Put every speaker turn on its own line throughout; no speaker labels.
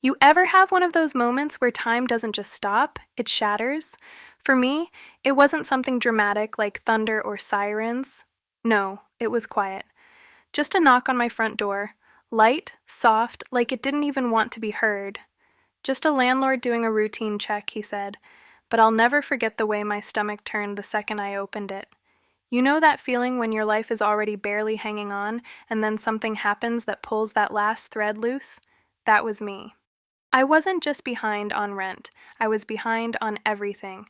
You ever have one of those moments where time doesn't just stop, it shatters? For me, it wasn't something dramatic like thunder or sirens. No, it was quiet. Just a knock on my front door. Light, soft, like it didn't even want to be heard. Just a landlord doing a routine check, he said, but I'll never forget the way my stomach turned the second I opened it. You know that feeling when your life is already barely hanging on, and then something happens that pulls that last thread loose? That was me. I wasn't just behind on rent, I was behind on everything.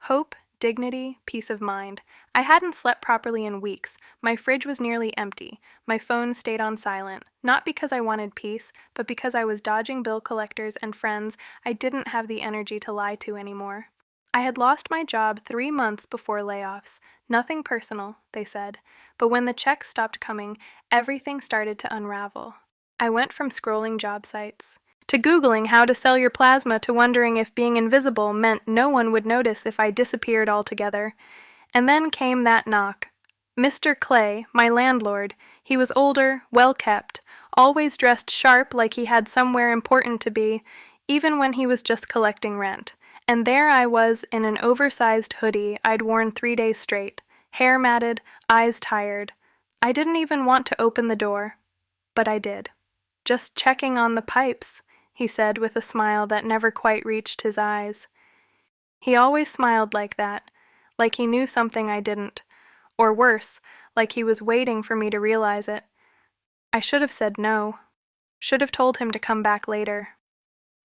Hope, dignity, peace of mind. I hadn't slept properly in weeks. My fridge was nearly empty. My phone stayed on silent, not because I wanted peace, but because I was dodging bill collectors and friends I didn't have the energy to lie to anymore. I had lost my job 3 months before layoffs. Nothing personal, they said, but when the checks stopped coming, everything started to unravel. I went from scrolling job sites to Googling how to sell your plasma to wondering if being invisible meant no one would notice if I disappeared altogether. And then came that knock. Mr. Clay, my landlord, he was older, well-kept, always dressed sharp like he had somewhere important to be, even when he was just collecting rent. And there I was in an oversized hoodie I'd worn 3 days straight, hair matted, eyes tired. I didn't even want to open the door, but I did. Just checking on the pipes, he said with a smile that never quite reached his eyes. He always smiled like that, like he knew something I didn't, or worse, like he was waiting for me to realize it. I should have said no, should have told him to come back later.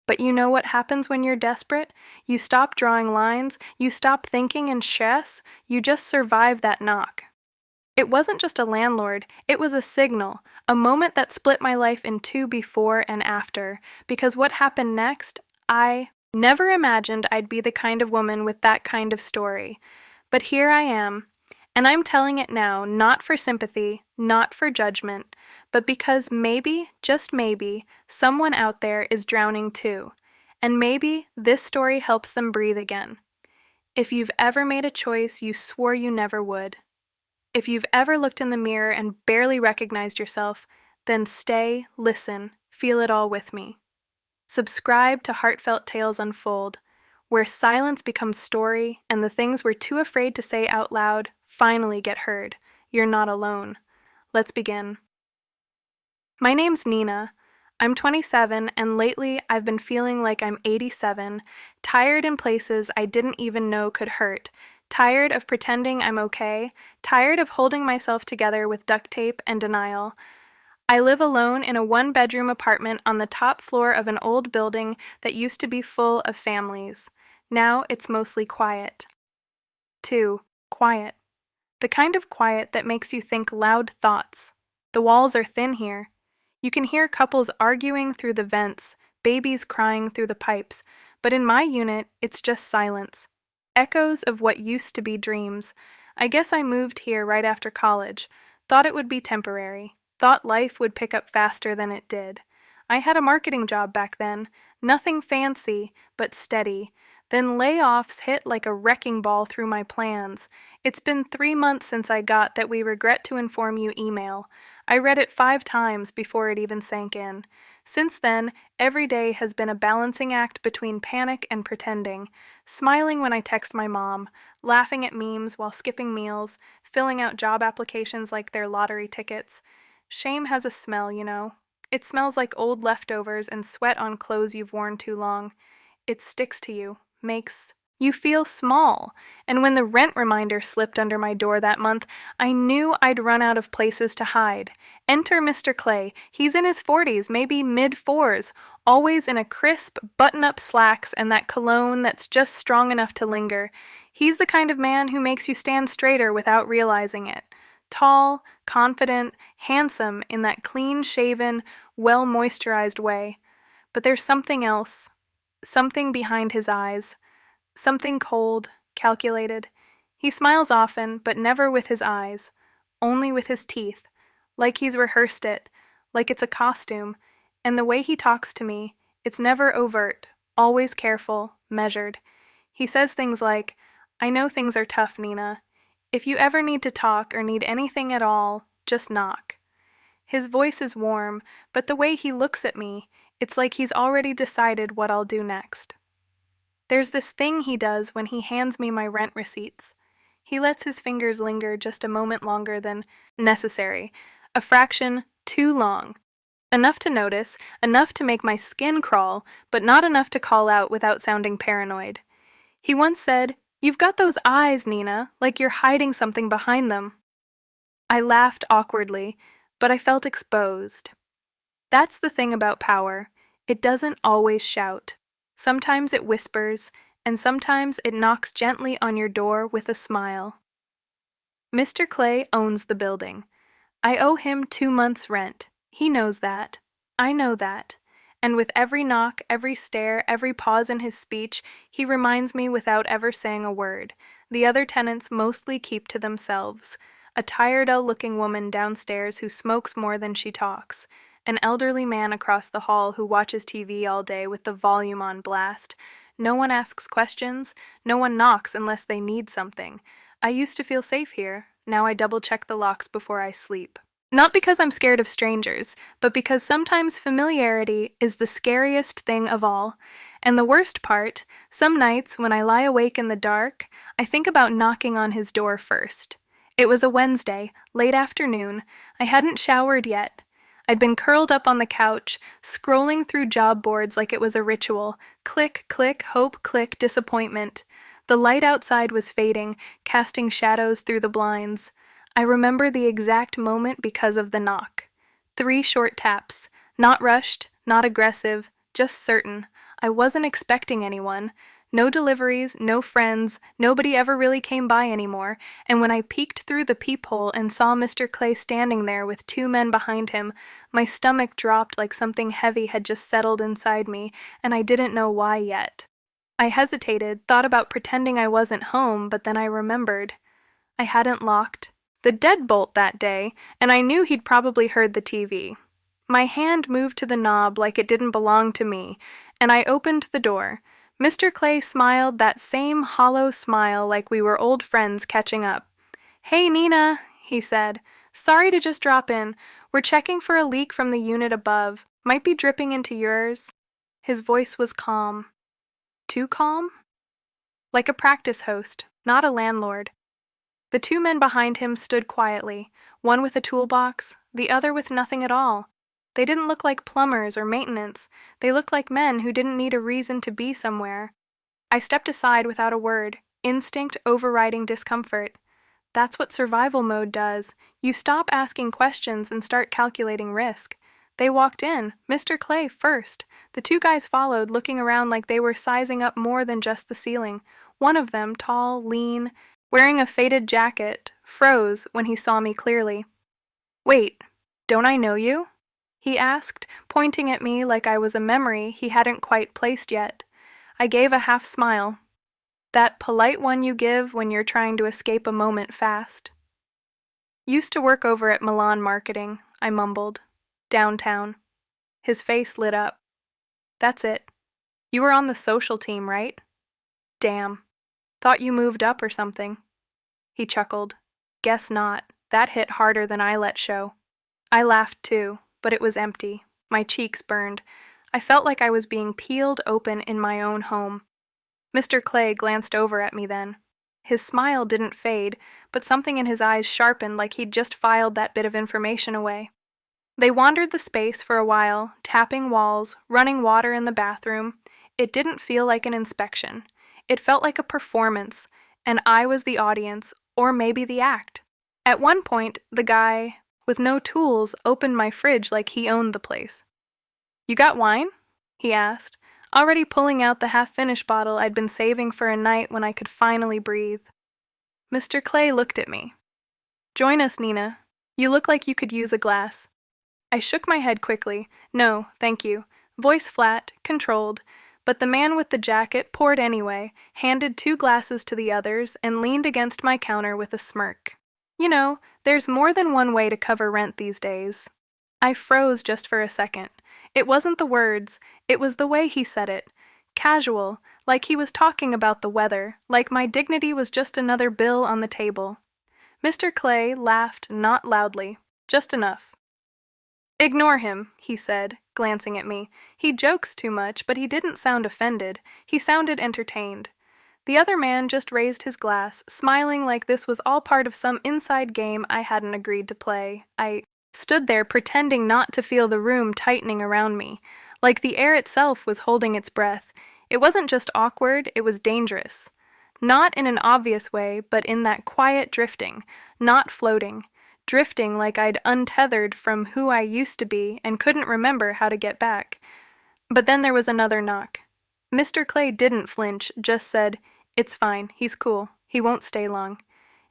But you know what happens when you're desperate? You stop drawing lines, you stop thinking in stress, you just survive that knock. It wasn't just a landlord, it was a signal, a moment that split my life in two before and after, because what happened next, I never imagined I'd be the kind of woman with that kind of story. But here I am, and I'm telling it now, not for sympathy, not for judgment, but because maybe, just maybe, someone out there is drowning too, and maybe this story helps them breathe again. If you've ever made a choice you swore you never would, if you've ever looked in the mirror and barely recognized yourself, then stay, listen, feel it all with me. Subscribe to Heartfelt Tales Unfold, where silence becomes story and the things we're too afraid to say out loud finally get heard. You're not alone. Let's begin. My name's Nina. I'm 27, and lately I've been feeling like I'm 87, tired in places I didn't even know could hurt, tired of pretending I'm okay, tired of holding myself together with duct tape and denial. I live alone in a one-bedroom apartment on the top floor of an old building that used to be full of families. Now it's mostly quiet. 2. Quiet. The kind of quiet that makes you think loud thoughts. The walls are thin here. You can hear couples arguing through the vents, babies crying through the pipes, but in my unit, it's just silence. Echoes of what used to be dreams. I guess I moved here right after college. Thought it would be temporary. Thought life would pick up faster than it did. I had a marketing job back then. Nothing fancy, but steady. Then layoffs hit like a wrecking ball through my plans. It's been 3 months since I got that we regret to inform you email. I read it 5 times before it even sank in. Since then, every day has been a balancing act between panic and pretending, smiling when I text my mom, laughing at memes while skipping meals, filling out job applications like they're lottery tickets. Shame has a smell, you know. It smells like old leftovers and sweat on clothes you've worn too long. It sticks to you, makes you feel small. And when the rent reminder slipped under my door that month, I knew I'd run out of places to hide. Enter Mr. Clay. He's in his 40s, maybe mid-4s, always in a crisp, button-up slacks and that cologne that's just strong enough to linger. He's the kind of man who makes you stand straighter without realizing it. Tall, confident, handsome in that clean-shaven, well-moisturized way. But there's something else. Something behind his eyes. Something cold, calculated. He smiles often, but never with his eyes. Only with his teeth. Like he's rehearsed it. Like it's a costume. And the way he talks to me, it's never overt. Always careful, measured. He says things like, "I know things are tough, Nina. If you ever need to talk or need anything at all, just knock." His voice is warm, but the way he looks at me, It's like he's already decided what I'll do next. There's this thing he does when he hands me my rent receipts. He lets his fingers linger just a moment longer than necessary, a fraction too long. Enough to notice, enough to make my skin crawl, but not enough to call out without sounding paranoid. He once said, "You've got those eyes, Nina, like you're hiding something behind them." I laughed awkwardly, but I felt exposed. That's the thing about power. It doesn't always shout. Sometimes it whispers, and sometimes it knocks gently on your door with a smile. Mr. Clay owns the building. I owe him 2 months' rent. He knows that. I know that. And with every knock, every stare, every pause in his speech, he reminds me without ever saying a word. The other tenants mostly keep to themselves. A tired-out-looking woman downstairs who smokes more than she talks. An elderly man across the hall who watches TV all day with the volume on blast. No one asks questions. No one knocks unless they need something. I used to feel safe here. Now I double-check the locks before I sleep. Not because I'm scared of strangers, but because sometimes familiarity is the scariest thing of all. And the worst part, some nights when I lie awake in the dark, I think about knocking on his door first. It was a Wednesday, late afternoon. I hadn't showered yet. I'd been curled up on the couch, scrolling through job boards like it was a ritual. Click, click, hope, click, disappointment. The light outside was fading, casting shadows through the blinds. I remember the exact moment because of the knock. 3 short taps. Not rushed, not aggressive, just certain. I wasn't expecting anyone. No deliveries, no friends, nobody ever really came by anymore, and when I peeked through the peephole and saw Mr. Clay standing there with 2 men behind him, my stomach dropped like something heavy had just settled inside me, and I didn't know why yet. I hesitated, thought about pretending I wasn't home, but then I remembered. I hadn't locked the deadbolt that day, and I knew he'd probably heard the TV. My hand moved to the knob like it didn't belong to me, and I opened the door. Mr. Clay smiled that same hollow smile like we were old friends catching up. "Hey, Nina," he said. "Sorry to just drop in. We're checking for a leak from the unit above. Might be dripping into yours." His voice was calm. Too calm? Like a practice host, not a landlord. The 2 men behind him stood quietly, one with a toolbox, the other with nothing at all. They didn't look like plumbers or maintenance. They looked like men who didn't need a reason to be somewhere. I stepped aside without a word, instinct overriding discomfort. That's what survival mode does. You stop asking questions and start calculating risk. They walked in, Mr. Clay first. The 2 guys followed, looking around like they were sizing up more than just the ceiling. One of them, tall, lean, wearing a faded jacket, froze when he saw me clearly. "Wait, don't I know you?" he asked, pointing at me like I was a memory he hadn't quite placed yet. I gave a half smile. That polite one you give when you're trying to escape a moment fast. "Used to work over at Milan Marketing," I mumbled. "Downtown." His face lit up. "That's it. You were on the social team, right?" "Damn. Thought you moved up or something." He chuckled. "Guess not. That hit harder than I let show." I laughed too, but it was empty. My cheeks burned. I felt like I was being peeled open in my own home. Mr. Clay glanced over at me then. His smile didn't fade, but something in his eyes sharpened like he'd just filed that bit of information away. They wandered the space for a while, tapping walls, running water in the bathroom. It didn't feel like an inspection. It felt like a performance, and I was the audience, or maybe the act. At one point, the guy, with no tools, opened my fridge like he owned the place. "You got wine?" he asked, already pulling out the half-finished bottle I'd been saving for a night when I could finally breathe. Mr. Clay looked at me. "Join us, Nina. You look like you could use a glass." I shook my head quickly. "No, thank you." Voice flat, controlled. But the man with the jacket poured anyway, handed 2 glasses to the others, and leaned against my counter with a smirk. You know, there's more than one way to cover rent these days. I froze just for a second. It wasn't the words, it was the way he said it. Casual, like he was talking about the weather, like my dignity was just another bill on the table. Mr. Clay laughed not loudly, just enough. "Ignore him," he said, glancing at me. He jokes too much, but he didn't sound offended. He sounded entertained. The other man just raised his glass, smiling like this was all part of some inside game I hadn't agreed to play. I stood there pretending not to feel the room tightening around me, like the air itself was holding its breath. It wasn't just awkward, it was dangerous. Not in an obvious way, but in that quiet drifting, not floating. Drifting like I'd untethered from who I used to be and couldn't remember how to get back. But then there was another knock. Mr. Clay didn't flinch, just said, "It's fine, he's cool, he won't stay long."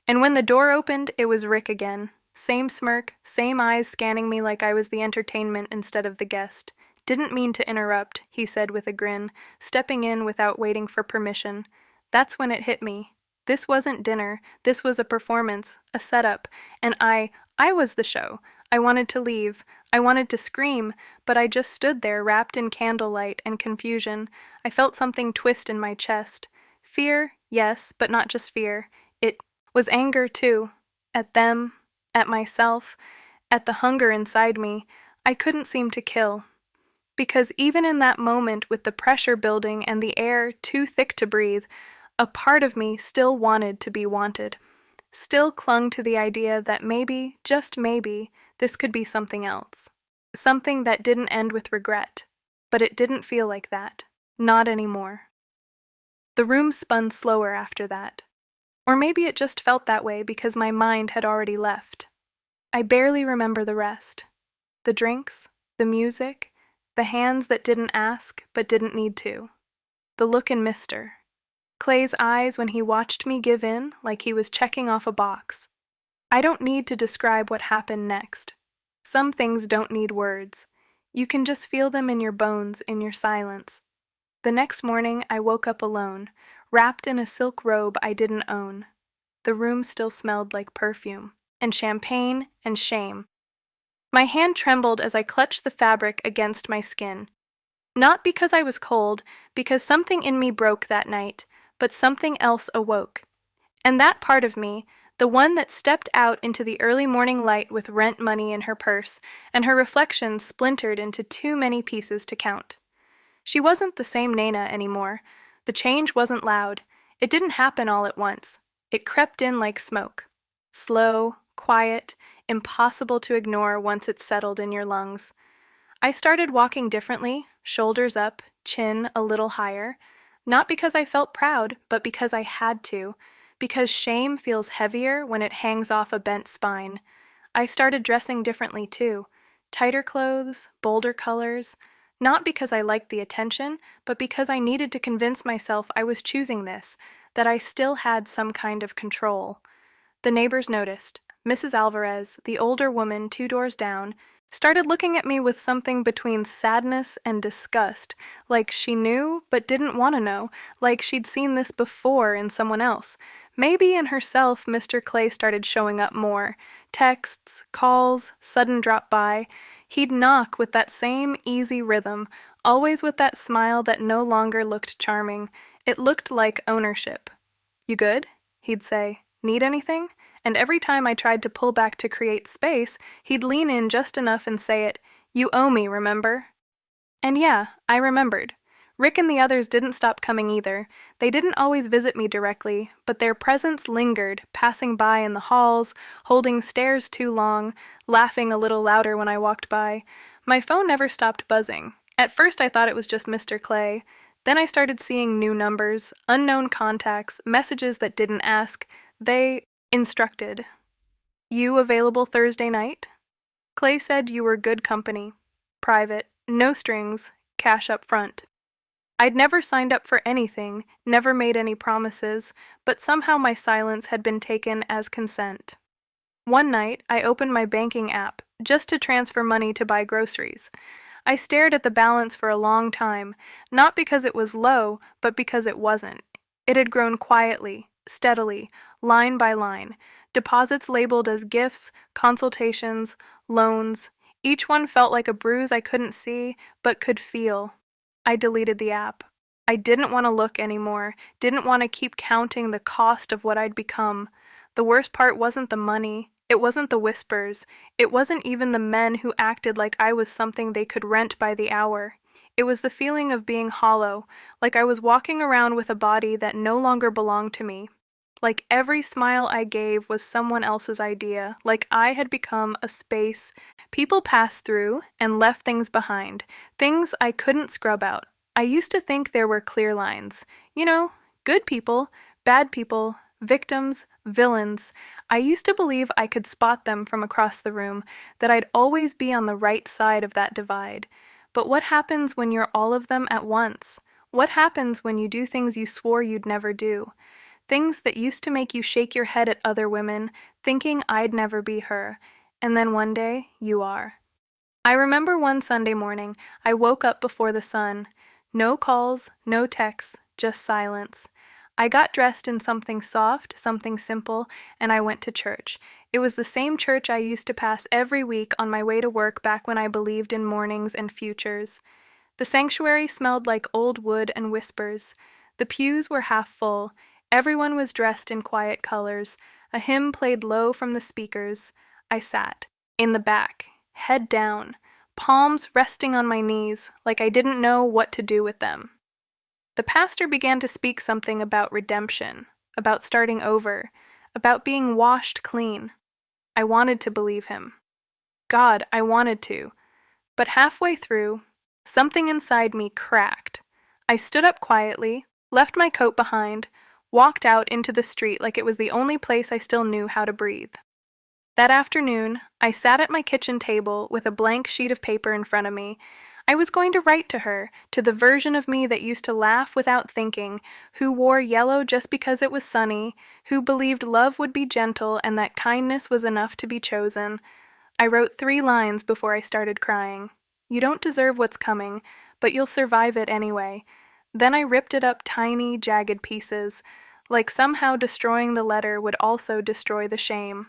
And when the door opened, it was Rick again. Same smirk, same eyes scanning me like I was the entertainment instead of the guest. "Didn't mean to interrupt," he said with a grin, stepping in without waiting for permission. That's when it hit me. This wasn't dinner, this was a performance, a setup, and I was the show. I wanted to leave, I wanted to scream, but I just stood there wrapped in candlelight and confusion. I felt something twist in my chest. Fear, yes, but not just fear. It was anger too. At them, at myself, at the hunger inside me. I couldn't seem to kill. Because even in that moment with the pressure building and the air too thick to breathe, a part of me still wanted to be wanted. Still clung to the idea that maybe, just maybe, this could be something else. Something that didn't end with regret. But it didn't feel like that. Not anymore. The room spun slower after that. Or maybe it just felt that way because my mind had already left. I barely remember the rest. The drinks, the music, the hands that didn't ask but didn't need to. The look in Mr. Clay's eyes when he watched me give in like he was checking off a box. I don't need to describe what happened next. Some things don't need words. You can just feel them in your bones, in your silence. The next morning I woke up alone, wrapped in a silk robe I didn't own. The room still smelled like perfume, and champagne, and shame. My hand trembled as I clutched the fabric against my skin. Not because I was cold, because something in me broke that night, but something else awoke. And that part of me, the one that stepped out into the early morning light with rent money in her purse, and her reflection splintered into too many pieces to count. She wasn't the same Nana anymore. The change wasn't loud. It didn't happen all at once. It crept in like smoke. Slow, quiet, impossible to ignore once it settled in your lungs. I started walking differently, shoulders up, chin a little higher. Not because I felt proud, but because I had to. Because shame feels heavier when it hangs off a bent spine. I started dressing differently too. Tighter clothes, bolder colors. Not because I liked the attention, but because I needed to convince myself I was choosing this, that I still had some kind of control. The neighbors noticed. Mrs. Alvarez, the older woman 2 doors down, started looking at me with something between sadness and disgust, like she knew but didn't want to know, like she'd seen this before in someone else. Maybe in herself Mr. Clay started showing up more. Texts, calls, sudden drop by. He'd knock with that same easy rhythm, always with that smile that no longer looked charming. It looked like ownership. "You good?" he'd say. "Need anything?" And every time I tried to pull back to create space, he'd lean in just enough and say it, "You owe me, remember?" And yeah, I remembered. Rick and the others didn't stop coming either. They didn't always visit me directly, but their presence lingered, passing by in the halls, holding stares too long, laughing a little louder when I walked by. My phone never stopped buzzing. At first I thought it was just Mr. Clay. Then I started seeing new numbers, unknown contacts, messages that didn't ask. They instructed. "You available Thursday night?" Clay said you were good company. Private, no strings, cash up front. I'd never signed up for anything, never made any promises, but somehow my silence had been taken as consent. One night, I opened my banking app, just to transfer money to buy groceries. I stared at the balance for a long time, not because it was low, but because it wasn't. It had grown quietly, steadily, line by line. Deposits labeled as gifts, consultations, loans. Each one felt like a bruise I couldn't see, but could feel. I deleted the app. I didn't want to look anymore, didn't want to keep counting the cost of what I'd become. The worst part wasn't the money, It wasn't the whispers. It wasn't even the men who acted like I was something they could rent by the hour. It was the feeling of being hollow, like I was walking around with a body that no longer belonged to me. Like every smile I gave was someone else's idea, like I had become a space people passed through and left things behind, things I couldn't scrub out. I used to think there were clear lines. You know, good people, bad people, victims, villains. I used to believe I could spot them from across the room, that I'd always be on the right side of that divide. But what happens when you're all of them at once? What happens when you do things you swore you'd never do? Things that used to make you shake your head at other women, thinking I'd never be her. And then one day, you are. I remember one Sunday morning, I woke up before the sun. No calls, no texts, just silence. I got dressed in something soft, something simple, and I went to church. It was the same church I used to pass every week on my way to work back when I believed in mornings and futures. The sanctuary smelled like old wood and whispers. The pews were half full. Everyone was dressed in quiet colors. A hymn played low from the speakers. I sat, in the back, head down, palms resting on my knees, like I didn't know what to do with them. The pastor began to speak something about redemption, about starting over, about being washed clean. I wanted to believe him. God, I wanted to. But halfway through, something inside me cracked. I stood up quietly, left my coat behind, walked out into the street like it was the only place I still knew how to breathe. That afternoon, I sat at my kitchen table with a blank sheet of paper in front of me. I was going to write to her, to the version of me that used to laugh without thinking, who wore yellow just because it was sunny, who believed love would be gentle and that kindness was enough to be chosen. I wrote 3 lines before I started crying. You don't deserve what's coming, but you'll survive it anyway. Then I ripped it up tiny, jagged pieces, like somehow destroying the letter would also destroy the shame.